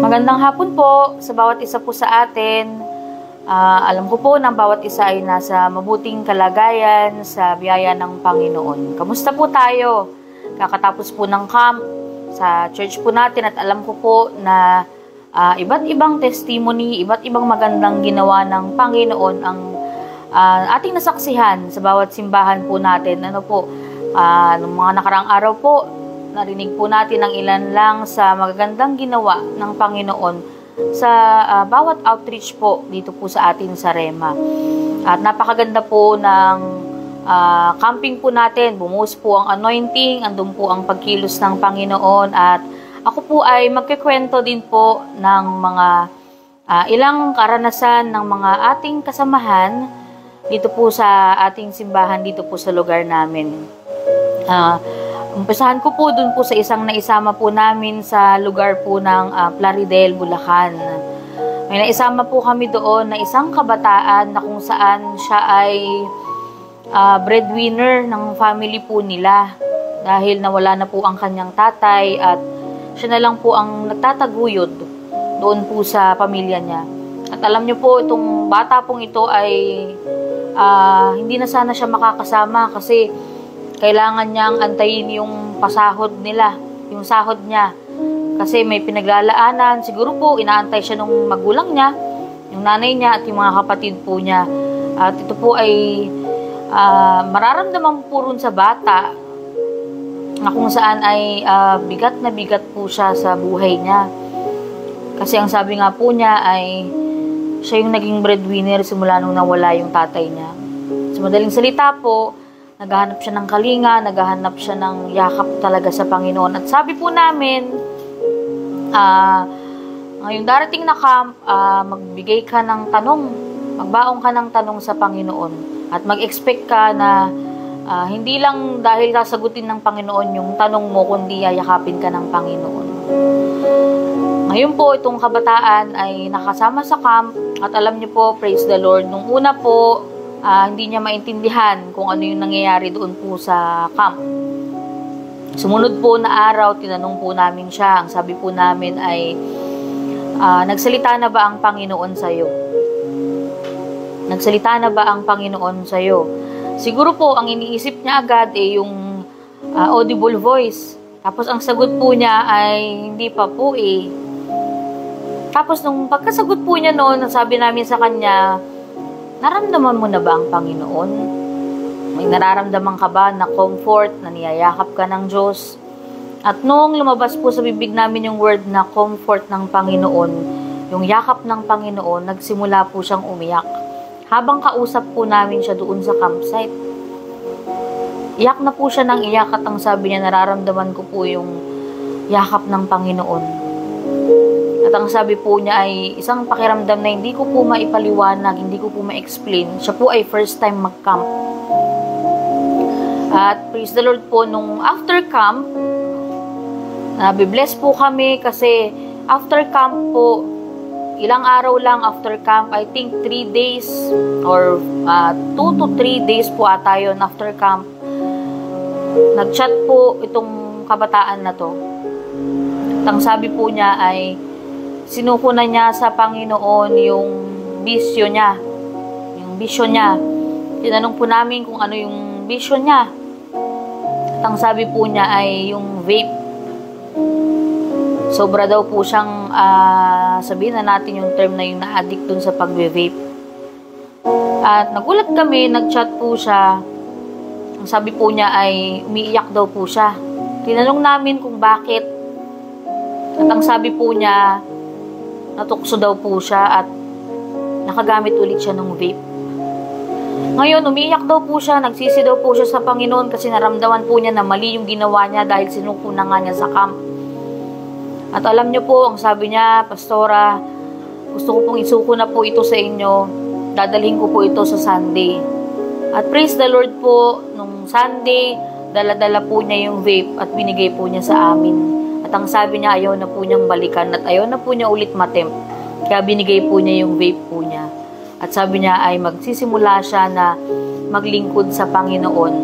Magandang hapon po sa bawat isa po sa atin. Alam ko po ng bawat isa ay nasa mabuting kalagayan sa biyaya ng Panginoon. Kamusta po tayo? Kakatapos po ng camp sa church po natin at alam ko po na iba't ibang testimony, iba't ibang magandang ginawa ng Panginoon ang ating nasaksihan sa bawat simbahan po natin. Noong mga nakaraang araw po, narinig po natin ang ilan lang sa magagandang ginawa ng Panginoon sa bawat outreach po dito po sa atin sa Rema. At napakaganda po ng camping po natin. Bumuhos po ang anointing, andun po ang pagkilos ng Panginoon at ako po ay magkikwento din po ng mga ilang karanasan ng mga ating kasamahan dito po sa ating simbahan, dito po sa lugar namin. Umpisahan ko po dun po sa isang naisama po namin sa lugar po ng Plaridel, Bulacan. May naisama po kami doon na isang kabataan na kung saan siya ay breadwinner ng family po nila dahil nawala na po ang kanyang tatay at siya na lang po ang nagtataguyod doon po sa pamilya niya. At alam niyo po, itong bata pong ito ay hindi na sana siya makakasama kasi kailangan niyang antayin yung pasahod nila, yung sahod niya. Kasi may pinaglalaanan, siguro po inaantay siya nung magulang niya, yung nanay niya at yung mga kapatid po niya. At ito po ay mararamdaman po rin sa bata na kung saan ay bigat na bigat po siya sa buhay niya. Kasi ang sabi nga po niya ay siya yung naging breadwinner simula nung nawala yung tatay niya. Sa madaling salita po, naghahanap siya ng kalinga, naghahanap siya ng yakap talaga sa Panginoon. At sabi po namin, ngayong darating na camp, magbigay ka ng tanong, magbaong ka ng tanong sa Panginoon. At mag-expect ka na hindi lang dahil sasagutin ng Panginoon yung tanong mo, kundi yayakapin ka ng Panginoon. Ngayon po, itong kabataan ay nakasama sa camp at alam niyo po, praise the Lord, nung una po, hindi niya maintindihan kung ano yung nangyayari doon po sa camp. Sumunod po na araw, tinanong po namin siya. Ang sabi po namin ay, nagsalita na ba ang Panginoon sa'yo? Nagsalita na ba ang Panginoon sa'yo? Siguro po, ang iniisip niya agad ay yung audible voice. Tapos ang sagot po niya ay, hindi pa po eh. Tapos nung pagkasagot po niya noon, sabi namin sa kanya, naramdaman mo na ba ang Panginoon? May nararamdaman ka ba na comfort, na niyayakap ka ng Diyos? At noong lumabas po sa bibig namin yung word na comfort ng Panginoon, yung yakap ng Panginoon, nagsimula po siyang umiyak. Habang kausap po namin siya doon sa campsite. Iyak na po siya ng iyak at ang sabi niya, nararamdaman ko po yung yakap ng Panginoon. At ang sabi po niya ay isang pakiramdam na hindi ko po maipaliwanag, hindi ko po ma-explain. Siya po ay first time mag-camp. At praise the Lord po, nung after camp, nabibless po kami kasi after camp po, ilang araw lang after camp, I think 3 days or 2 to 3 days po ata yun after camp. Nag-chat po itong kabataan na to. At ang sabi po niya ay sinuko na niya sa Panginoon yung bisyo niya. Yung bisyo niya. Tinanong po namin kung ano yung bisyo niya. At ang sabi po niya ay yung vape. Sobra daw po siyang, sabihin na natin yung term na yung na-addict dun sa pag-vape. At nagulat kami, nag-chat po siya. Ang sabi po niya ay umiiyak daw po siya. Tinanong namin kung bakit. At ang sabi po niya, natukso daw po siya at nakagamit ulit siya ng vape. Ngayon, umiiyak daw po siya, nagsisi daw po siya sa Panginoon kasi naramdaman po niya na mali yung ginawa niya dahil sinuko na nga niya sa camp. At alam niyo po, ang sabi niya, Pastora, gusto ko pong isuko na po ito sa inyo, dadalhin ko po ito sa Sunday. At praise the Lord po, nung Sunday, dala-dala po niya yung vape at binigay po niya sa amin. At ang sabi niya, ayaw na po niyang balikan at ayaw na po niya ulit matempt. Kaya binigay po niya yung vape po niya. At sabi niya ay magsisimula siya na maglingkod sa Panginoon.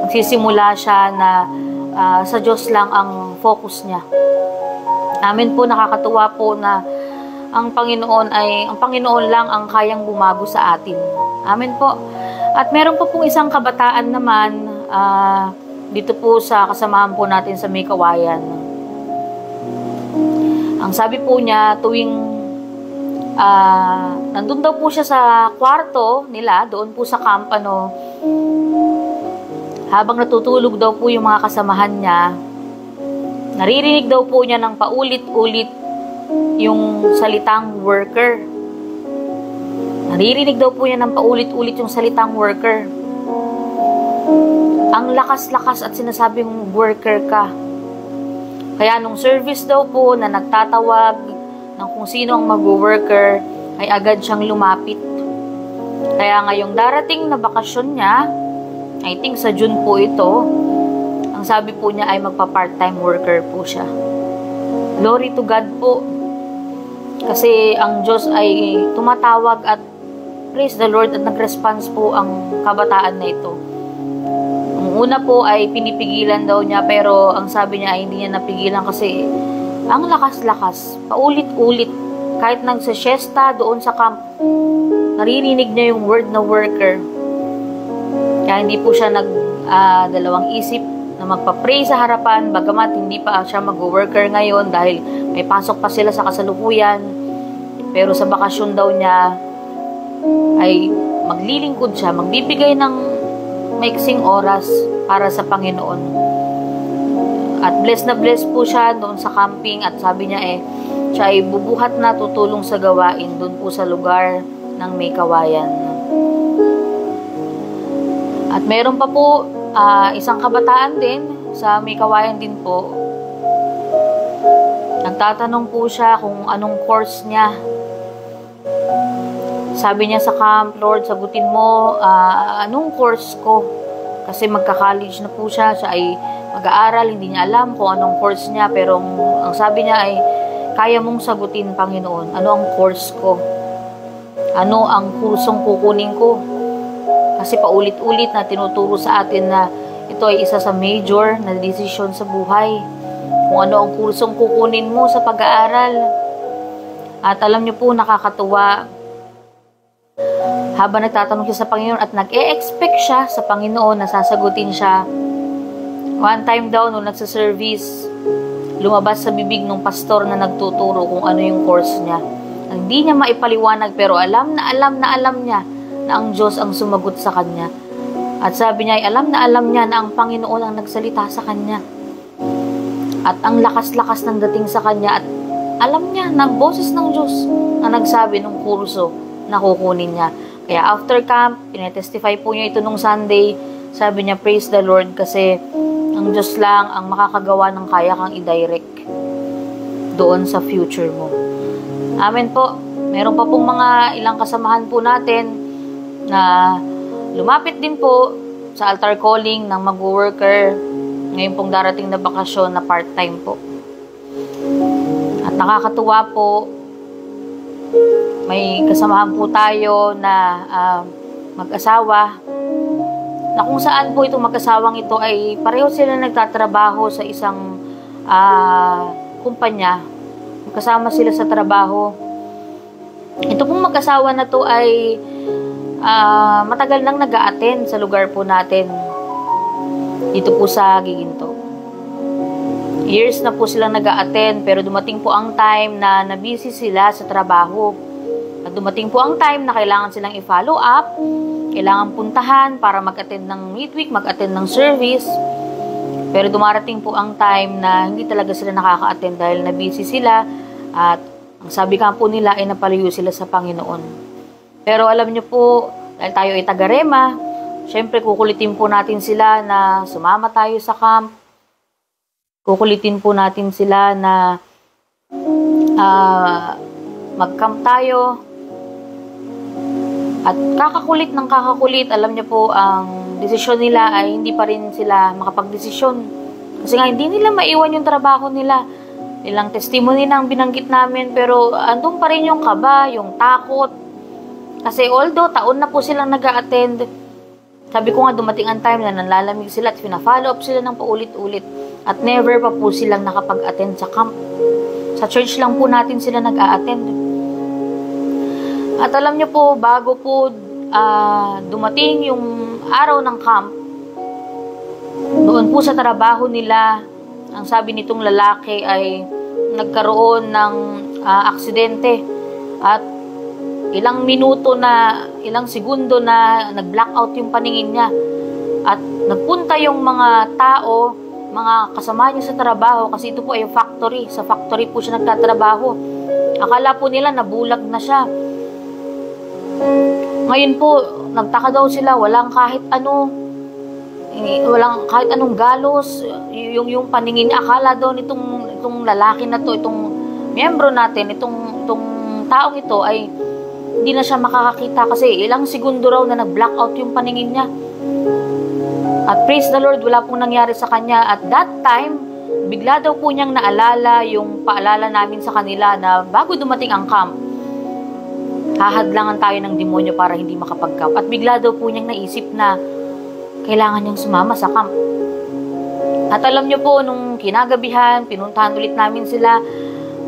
Magsisimula siya na sa Diyos lang ang focus niya. Amen po, nakakatuwa po na ang Panginoon lang ang kayang bumago sa atin. Amen po. At meron pa pong isang kabataan naman dito po sa kasamahan po natin sa May Kawayan. Ang sabi po niya, tuwing nandun daw po siya sa kwarto nila, doon po sa camp, habang natutulog daw po yung mga kasamahan niya, naririnig daw po niya ng paulit-ulit yung salitang worker. Naririnig daw po niya ng paulit-ulit yung salitang worker. Ang lakas-lakas at sinasabing worker ka. Kaya nung service daw po na nagtatawag ng kung sino ang mag-worker, ay agad siyang lumapit. Kaya ngayong darating na bakasyon niya, I think sa June po ito, ang sabi po niya ay magpa-part-time worker po siya. Glory to God po. Kasi ang Diyos ay tumatawag at praise the Lord at nag-response po ang kabataan na ito. Ang una po ay pinipigilan daw niya, pero ang sabi niya ay hindi niya napigilan kasi ang lakas-lakas, paulit-ulit. Kahit nagsa-siesta doon sa camp, naririnig niya yung word na worker. Kaya hindi po siya dalawang isip na magpa-pray sa harapan, bagamat hindi pa siya mag-worker ngayon dahil may pasok pa sila sa kasalukuyan. Pero sa bakasyon daw niya ay maglilingkod siya, magbibigay ng maiksing oras para sa Panginoon. At bless na bless po siya doon sa camping, at sabi niya siya ay bubuhat na tutulong sa gawain doon po sa lugar ng May Kawayan. At meron pa po isang kabataan din sa May Kawayan din po. Nagtatanong po siya kung anong course niya. Sabi niya sa camp, Lord, sagutin mo anong course ko. Kasi magka-college na po siya. Siya ay mag-aaral, hindi niya alam kung anong course niya. Pero ang sabi niya ay, kaya mong sagutin, Panginoon. Ano ang course ko? Ano ang kursong kukunin ko? Kasi paulit-ulit na tinuturo sa atin na ito ay isa sa major na desisyon sa buhay. Kung ano ang kursong kukunin mo sa pag-aaral. At alam niyo po, nakakatuwa. Habang nagtatanong siya sa Panginoon at nag-e-expect siya sa Panginoon na sasagutin siya. One time daw, nung nagsa-service, lumabas sa bibig ng pastor na nagtuturo kung ano yung course niya. Hindi niya maipaliwanag, pero alam niya na ang Diyos ang sumagot sa kanya. At sabi niya ay alam niya na ang Panginoon ang nagsalita sa kanya. At ang lakas-lakas ng dating sa kanya, at alam niya na boses ng Diyos na nagsabi ng kurso na kukunin niya. Kaya after camp, pinetestify po niya ito nung Sunday. Sabi niya, praise the Lord, kasi ang Diyos lang ang makakagawa ng kaya kang i-direct doon sa future mo. Amen po. Meron pa pong mga ilang kasamahan po natin na lumapit din po sa altar calling ng mag-worker ngayon pong darating na bakasyon na part-time po. At nakakatuwa po, may kasamahan po tayo na mag-asawa na kung saan po itong mag-asawang ito ay pareho sila nagtatrabaho sa isang kumpanya. Magkasama sila sa trabaho. Ito pong mag-asawa na to ay matagal nang nag-a-attend sa lugar po natin dito po sa Giginto. Years na po silang nag-a-attend, pero dumating po ang time na nabusy sila sa trabaho. At dumating po ang time na kailangan silang i-follow up, kailangan puntahan para mag-attend ng midweek, mag-attend ng service. Pero dumarating po ang time na hindi talaga sila nakaka-attend dahil nabusy sila, at ang sabi nga po nila ay napalayo sila sa Panginoon. Pero alam niyo po, dahil tayo ay taga-Rema, syempre kukulitin po natin sila na sumama tayo sa camp. Kukulitin po natin sila na mag-camp tayo. At kakakulit ng kakakulit, alam niyo po, ang desisyon nila ay hindi pa rin sila makapag-desisyon. Kasi nga, hindi nila maiwan yung trabaho nila. Ilang testimony na ang binanggit namin, pero andun pa rin yung kaba, yung takot. Kasi although taon na po silang nag-a-attend, Sabi ko nga, dumating ang time na nanlalamig sila at pina-follow up sila ng paulit-ulit. At never pa po silang nakapag-attend sa camp. Sa church lang po natin sila nag-a-attend. At alam niyo po, bago po dumating yung araw ng camp, doon po sa trabaho nila, ang sabi nitong lalaki ay nagkaroon ng aksidente. At ilang minuto na, ilang segundo na nag-blackout yung paningin niya. At nagpunta yung mga tao, mga kasama niya sa trabaho, kasi ito po ay factory. Sa factory po siya nagtatrabaho. Akala po nila nabulag na siya. Ngayon po, nagtaka daw sila, walang kahit anong galos, yung paningin niya. Akala daw itong lalaki na to, itong miyembro natin, itong taong ito ay hindi na siya makakakita kasi ilang segundo raw na nag-blackout yung paningin niya. At praise the Lord, wala pong nangyari sa kanya. At that time, bigla daw po niyang naalala yung paalala namin sa kanila na bago dumating ang camp, hahadlangan tayo ng demonyo para hindi makapag-camp. At bigla daw po niyang naisip na kailangan niyang sumama sa camp. At alam niyo po, nung kinagabihan, pinuntahan ulit namin sila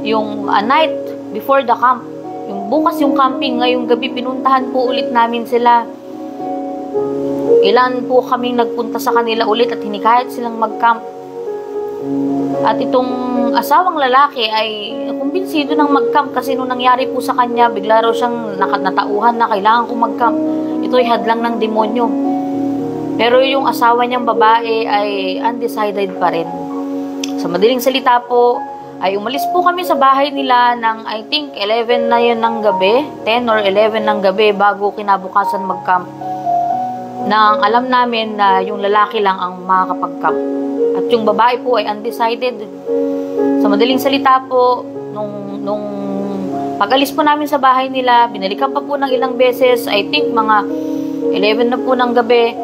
yung night before the camp. Yung bukas yung camping, ngayong gabi pinuntahan po ulit namin sila. Ilan po kaming nagpunta sa kanila ulit at hinikayat silang mag-camp. At itong asawang lalaki ay kumbinsido ng mag-camp kasi nung nangyari po sa kanya, bigla raw siyang natauhan na kailangan kong mag-camp. Ito'y hadlang ng demonyo. Pero yung asawa niyang babae ay undecided pa rin. Sa madaling salita po, ay umalis po kami sa bahay nila ng I think 11 na yun ng gabi, 10 or 11 ng gabi bago kinabukasan mag-camp. Nang alam namin na yung lalaki lang ang makakapag-camp. At yung babae po ay undecided. Sa madaling salita po, nung pag-alis po namin sa bahay nila, binalikan pa po ng ilang beses, I think mga 11 na po ng gabi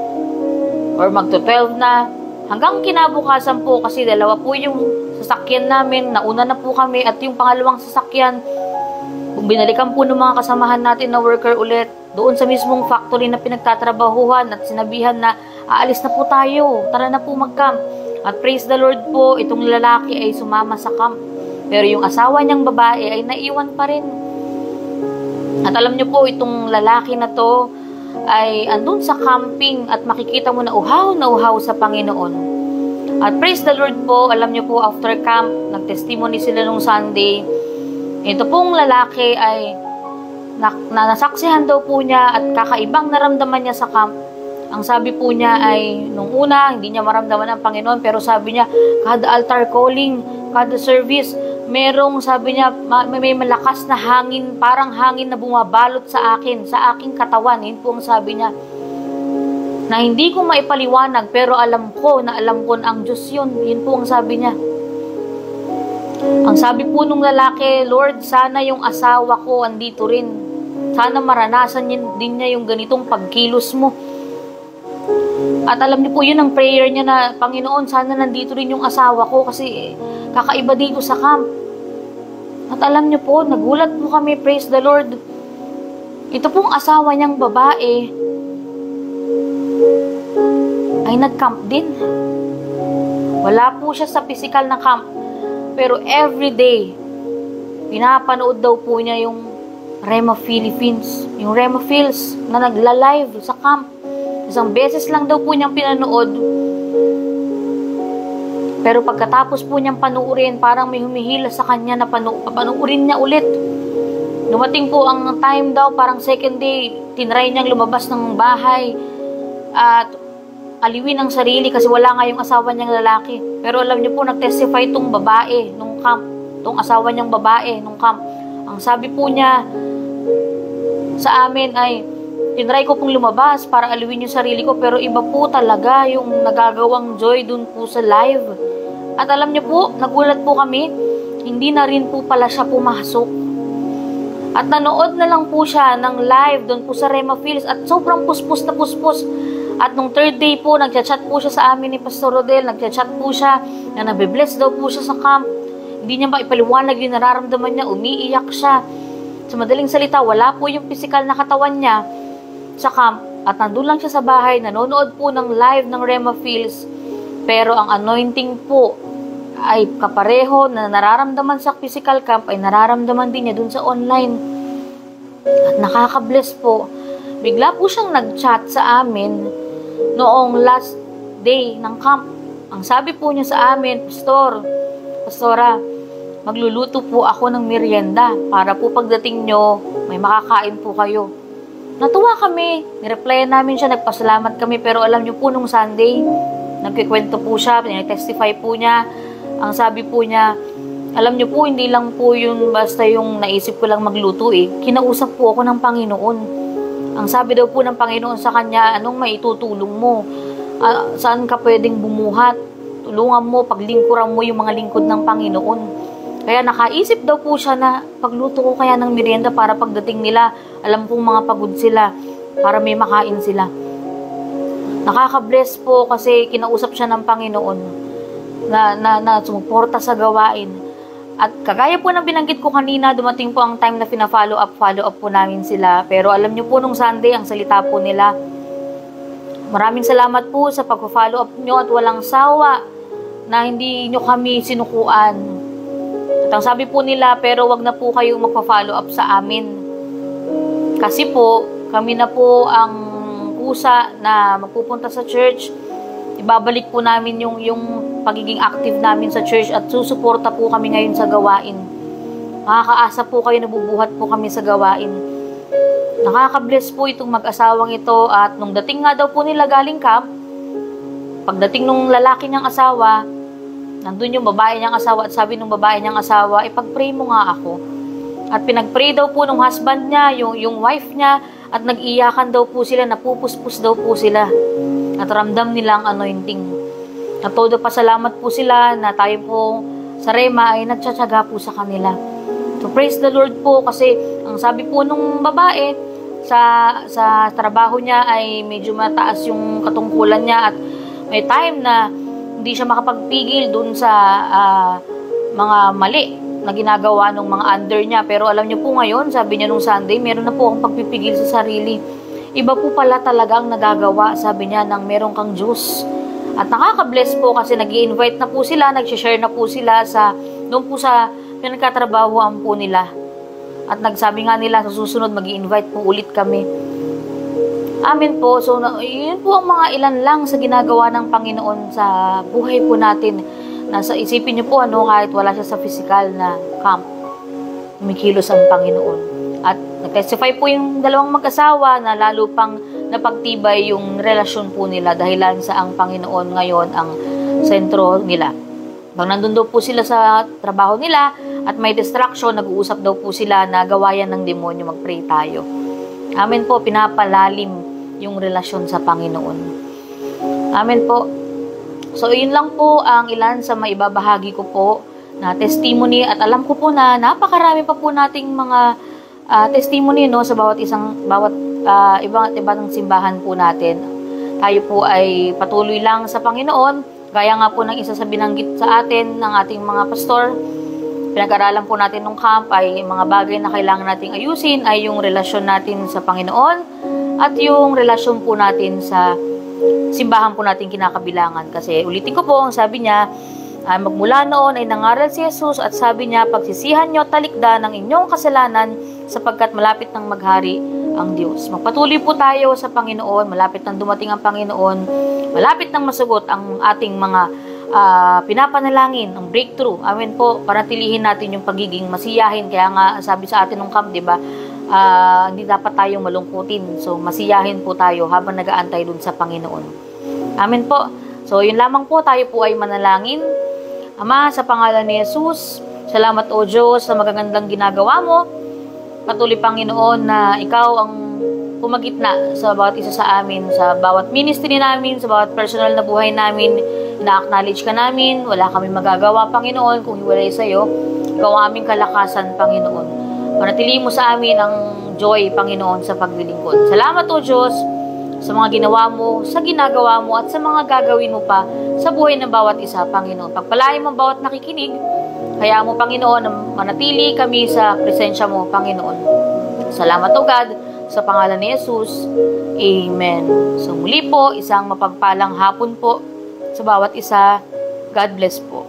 or magto-12 na. Hanggang kinabukasan po kasi dalawa po yung sasakyan namin, nauna na po kami at yung pangalawang sasakyan, binalikan po ng mga kasamahan natin na worker ulit doon sa mismong factory na pinagtatrabahuhan at sinabihan na aalis na po tayo, tara na po mag-camp. At praise the Lord po, itong lalaki ay sumama sa camp. Pero yung asawa niyang babae ay naiwan pa rin. At alam niyo po, itong lalaki na to ay andun sa camping at makikita mo na uhaw sa Panginoon. At praise the Lord po, alam niyo po, after camp, nag-testimony sila nung Sunday. Ito pong lalaki ay nasaksihan daw po niya at kakaibang naramdaman niya sa camp. Ang sabi po niya ay, nung una, hindi niya maramdaman ang Panginoon, pero sabi niya, kada altar calling, kada service, merong, sabi niya, may malakas na hangin, parang hangin na bumabalot sa akin, sa aking katawan. Yun po ang sabi niya. Na hindi ko maipaliwanag, pero alam ko na ang Diyos yun. Yun po ang sabi niya. Ang sabi po nung lalaki, Lord, sana yung asawa ko andito rin. Sana maranasan din niya yung ganitong pagkilos mo. At alam niyo po, yun ang prayer niya na, Panginoon, sana nandito rin yung asawa ko kasi kakaiba dito sa camp. At alam niyo po, nagulat po kami, praise the Lord. Ito pong asawa niyang babae ay nag-camp din. Wala po siya sa physical na camp. Pero everyday, pinapanood daw po niya yung Rema Philippines. Yung Rema Phils na nagla-live sa camp. Isang beses lang daw po niyang pinanood. Pero pagkatapos po niyang panuurin, parang may humihila sa kanya na panuurin niya ulit. Dumating po ang time daw, parang second day, tinry niyang lumabas ng bahay at aliwin ang sarili kasi wala nga yung asawa niyang lalaki. Pero alam niyo po, nag-testify itong babae nung camp, itong asawa niyang babae nung camp. Ang sabi po niya sa amin ay, tinry ko pong lumabas para aliwin yung sarili ko, pero iba po talaga yung nagagawang joy dun po sa live. At alam niyo po, nagulat po kami, hindi na rin po pala siya pumasok. At nanood na lang po siya ng live dun po sa Rema Phils at sobrang puspos na puspos. At nung third day po, nagchat-chat po siya sa amin ni Pastor Rodel, nagchat-chat po siya na nabibless daw po siya sa camp. Hindi niya maipaliwanag yung nararamdaman niya, umiiyak siya. Sa madaling salita, wala po yung physical na katawan niya sa camp, At nandun lang siya sa bahay, nanonood po ng live ng Rema Fields. Pero ang anointing po ay kapareho na nararamdaman sa physical camp ay nararamdaman din niya dun sa online. At nakaka-bless po. Bigla po siyang nag-chat sa amin noong last day ng camp. Ang sabi po niya sa amin, Pastora, magluluto po ako ng merienda para po pagdating nyo, may makakain po kayo. Natuwa kami. Nireplyan namin siya, nagpasalamat kami. Pero alam niyo po nung Sunday, nagkikwento po siya, testify po niya. Ang sabi po niya, alam niyo po, hindi lang po yun basta yung naisip ko lang magluto eh. Kinausap po ako ng Panginoon. Ang sabi daw po ng Panginoon sa kanya, anong maitutulong mo? Saan ka pwedeng bumuhat? Tulungan mo, paglingkuran mo yung mga lingkod ng Panginoon. Kaya nakaisip daw po siya na pagluto ko kaya ng merienda para pagdating nila, alam kong mga pagod sila, para may makain sila. Nakaka-bless po kasi kinausap siya ng Panginoon na sumuporta sa gawain. At kagaya po ng binanggit ko kanina, dumating po ang time na follow up po namin sila. Pero alam niyo po nung Sunday, ang salita po nila, maraming salamat po sa pag-follow up nyo at walang sawa na hindi nyo kami sinukuan. At ang sabi po nila, pero wag na po kayong magpa-follow up sa amin. Kasi po, kami na po ang kusa na magpupunta sa church. Ibabalik po namin yung pagiging active namin sa church at susuporta po kami ngayon sa gawain. Makakaasa po kayo, nabubuhat po kami sa gawain. Nakaka-bless po itong mag-asawang ito at nung dating nga daw po nila galing camp, pagdating nung lalaki niyang asawa, nandun yung babae niyang asawa at sabi nung babae niyang asawa, ipag-pray mo nga ako. At pinag-pray daw po nung husband niya, yung wife niya, at nag-iyakan daw po sila, napupuspos daw po sila. At ramdam nila ang anointing. At todo pasalamat po sila na tayo po sa Rema ay nagtsatsaga po sa kanila. So praise the Lord po kasi ang sabi po nung babae, sa trabaho niya ay medyo mataas yung katungkulan niya at may time na hindi siya makapagpigil dun sa mga mali na ginagawa ng mga under niya. Pero alam niyo po ngayon, sabi niya nung Sunday, meron na po akong pagpipigil sa sarili. Iba po pala talagang nagagawa, sabi niya, ng meron kang Diyos. At nakaka-bless po kasi nag-i-invite na po sila, nag-share na po sila doon po sa pinagkatrabahoan po nila. At nagsabi nga nila, sa susunod mag-i-invite po ulit kami. Amen po. So, yun po ang mga ilan lang sa ginagawa ng Panginoon sa buhay po natin. Nasa isipin niyo po, kahit wala siya sa physical na camp, kumikilos ang Panginoon. At nag-testify po yung dalawang mag-asawa na lalo pang napagtibay yung relasyon po nila dahilan sa ang Panginoon ngayon ang sentro nila. Pag nandun daw po sila sa trabaho nila at may distraction, nag-uusap daw po sila na gawayan ng demonyo, mag-pray tayo. Amen po, pinapalalim yung relasyon sa Panginoon. Amen po. So, yun lang po ang ilan sa maibabahagi ko po na testimony at alam ko po na napakarami pa po nating mga testimony sa bawat ibang simbahan po natin. Tayo po ay patuloy lang sa Panginoon. Gaya nga po ng isa sa binanggit sa atin ng ating mga pastor, pinag-aralan po natin nung camp ay mga bagay na kailangan nating ayusin ay yung relasyon natin sa Panginoon at yung relasyon po natin sa simbahan po natin kinakabilangan. Kasi ulitin ko po, ang sabi niya, magmula noon ay nangaral si Jesus at sabi niya, pagsisihan niyo talikdan ng inyong kasalanan sapagkat malapit nang maghari ang Diyos. Magpatuloy po tayo sa Panginoon, malapit nang dumating ang Panginoon, malapit nang masugot ang ating mga pinapanalangin, ang breakthrough. Amen po, panatilihin natin yung pagiging masiyahin. Kaya nga sabi sa atin ng camp, diba, hindi dapat tayong malungkutin. So masiyahin po tayo habang nag-aantay dun sa Panginoon. Amen po. So yun lamang po, tayo po ay manalangin. Ama, sa pangalan ni Jesus, salamat o Diyos sa magagandang ginagawa mo. Patuloy Panginoon na ikaw ang pumagitna sa bawat isa sa amin, sa bawat ministry namin, sa bawat personal na buhay namin. Ina-acknowledge ka namin, wala kami magagawa Panginoon kung hiwalay sa iyo. Ikaw ang aming kalakasan Panginoon. Panatilihin mo sa amin ang joy Panginoon sa paglilingkod. Salamat o Diyos sa mga ginawa mo, sa ginagawa mo at sa mga gagawin mo pa sa buhay ng bawat isa Panginoon. Pagpalain mo bawat nakikinig. Kaya mo, Panginoon, manatili kami sa presensya mo, Panginoon. Salamat, O God, Sa pangalan ni Jesus, Amen. So muli po, isang mapagpalang hapon po sa bawat isa. God bless po.